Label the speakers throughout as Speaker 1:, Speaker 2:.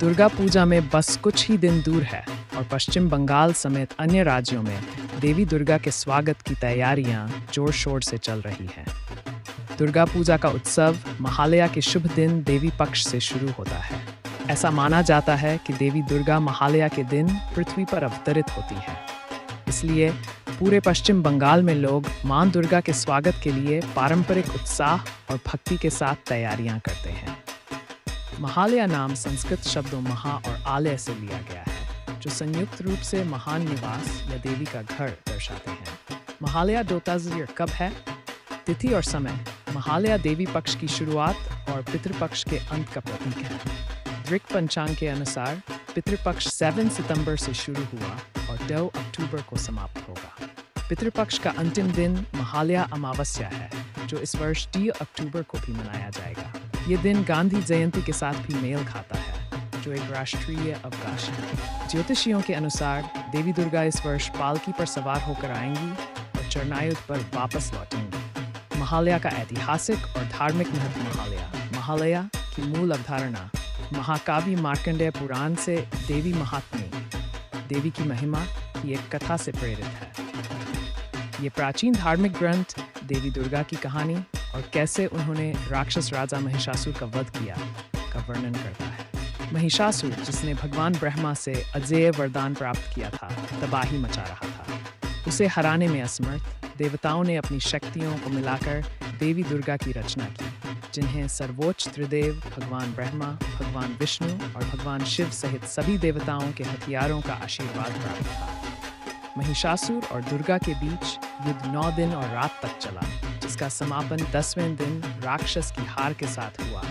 Speaker 1: दुर्गा पूजा में बस कुछ ही दिन दूर है और पश्चिम बंगाल समेत अन्य राज्यों में देवी दुर्गा के स्वागत की तैयारियां जोर शोर से चल रही हैं। दुर्गा पूजा का उत्सव महालया के शुभ दिन देवी पक्ष से शुरू होता है। ऐसा माना जाता है कि देवी दुर्गा महालया के दिन पृथ्वी पर अवतरित होती है। इसलिए पूरे पश्चिम बंगाल में लोग मां दुर्गा के स्वागत के लिए पारंपरिक उत्साह और भक्ति के साथ तैयारियां करते हैं। महालया नाम संस्कृत शब्दों महा और आलय से लिया गया है, जो संयुक्त रूप से महान निवास या देवी का घर दर्शाते हैं। महालया दोताज़िर कब है? तिथि और समय महालया देवी पक्ष की शुरुआत और पितृपक्ष के अंत का प्रतीक है। दृक पंचांग के अनुसार पितृपक्ष 7 सितंबर से शुरू हुआ और 2 अक्टूबर को समाप्त होगा। पितृपक्ष का अंतिम दिन महालया अमावस्या है, जो इस वर्ष 3 अक्टूबर को भी मनाया जाएगा। ये दिन गांधी जयंती के साथ भी मेल खाता है, जो एक राष्ट्रीय अवकाश है। ज्योतिषियों के अनुसार देवी दुर्गा इस वर्ष पालकी पर सवार होकर आएंगी और चरणायुध पर वापस लौटेंगी। महालया का ऐतिहासिक और धार्मिक महत्व। महालया की मूल अवधारणा महाकाव्य मार्कंडेय पुराण से देवी महात्म्य, देवी की महिमा की एक कथा से प्रेरित है। ये प्राचीन धार्मिक ग्रंथ देवी दुर्गा की कहानी और कैसे उन्होंने राक्षस राजा महिषासुर का वध किया का वर्णन करता है। महिषासुर, जिसने भगवान ब्रह्मा से अजेय वरदान प्राप्त किया था, तबाही मचा रहा था। उसे हराने में असमर्थ देवताओं ने अपनी शक्तियों को मिलाकर देवी दुर्गा की रचना की, जिन्हें सर्वोच्च त्रिदेव भगवान ब्रह्मा, भगवान विष्णु और भगवान शिव सहित सभी देवताओं के हथियारों का आशीर्वाद प्राप्त था। महिषासुर और दुर्गा के बीच युद्ध 9 दिन और रात तक चला, जिसका समापन 10वें दिन राक्षस की हार के साथ हुआ,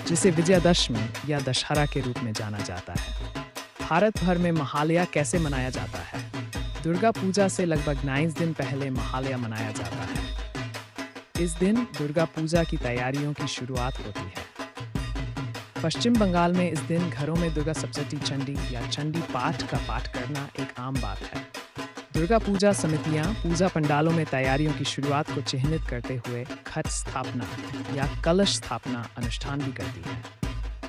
Speaker 1: जिसे विजयादशमी या दशहरा के रूप में जाना जाता है। भारत भर में महालया कैसे मनाया जाता है? दुर्गा पूजा से लगभग 9 दिन पहले महालया मनाया जाता है। इस दिन दुर्गा पूजा की तैयारियों की शुरुआत होती है। पश्चिम बंगाल में इस दिन घरों में दुर्गा सप्तशती चंडी या चंडी पाठ का पाठ करना एक आम बात है। दुर्गा पूजा समितियां पूजा पंडालों में तैयारियों की शुरुआत को चिह्नित करते हुए घट स्थापना या कलश स्थापना अनुष्ठान भी करती है।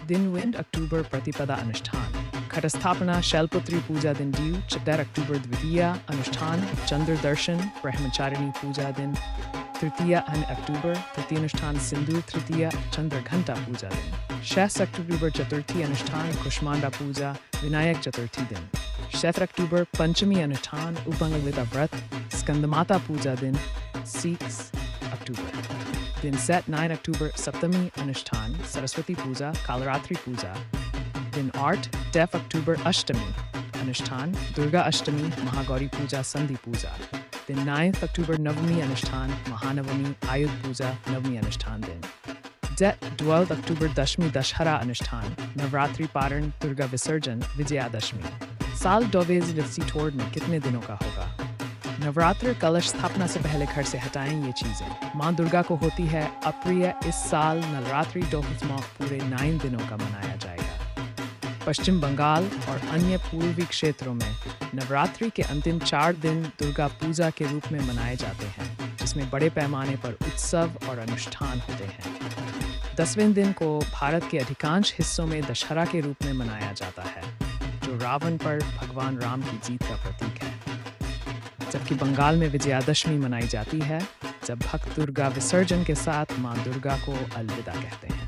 Speaker 1: दिन विंड अक्टूबर प्रतिपदा अनुष्ठान, घट स्थापना शैलपुत्री पूजा दिन ड्यू 4 अक्टूबर द्वितीया अनुष्ठान, चंद्र दर्शन ब्रह्मचारिणी पूजा दिन तृतीया अक्टूबर तृतीय अनुष्ठान, सिंदूर तृतीया चंद्र घंटा पूजा दिन 6 अक्टूबर चतुर्थी अनुष्ठान, कुष्मांडा पूजा विनायक चतुर्थी दिन 7 अक्टूबर पंचमी अनुष्ठान, उपंगलिता व्रत स्कंदमाता पूजा दिन 6 अक्टूबर दिन 9 अक्टूबर सप्तमी अनुष्ठान, सरस्वती पूजा कालरात्रि पूजा दिन 8 अक्टूबर अष्टमी अनुष्ठान, दुर्गा अष्टमी महागौरी पूजा संधि पूजा दिन 9 अक्टूबर नवमी अनुष्ठान, महानवमी आयुध पूजा नवमी अनुष्ठान दिन 12 अक्टूबर दशमी दशहरा अनुष्ठान, नवरात्रि पारण दुर्गा विसर्जन विजयादशमी। साल 2024 में कितने दिनों का होगा? नवरात्र कलश स्थापना से पहले घर से हटाएं ये चीजें। मां दुर्गा को होती है अप्रिय। इस साल नवरात्रि पूरे 9 दिनों का मनाया जाएगा। पश्चिम बंगाल और अन्य पूर्वी क्षेत्रों में नवरात्रि के अंतिम 4 दिन दुर्गा पूजा के रूप में मनाए जाते हैं, जिसमें बड़े पैमाने पर उत्सव और अनुष्ठान होते हैं। 10वें दिन को भारत के अधिकांश हिस्सों में दशहरा के रूप में मनाया जाता है, जो रावण पर भगवान राम की जीत का प्रतीक है। जबकि बंगाल में विजयादशमी मनाई जाती है, जब भक्त दुर्गा विसर्जन के साथ मां दुर्गा को अलविदा कहते हैं।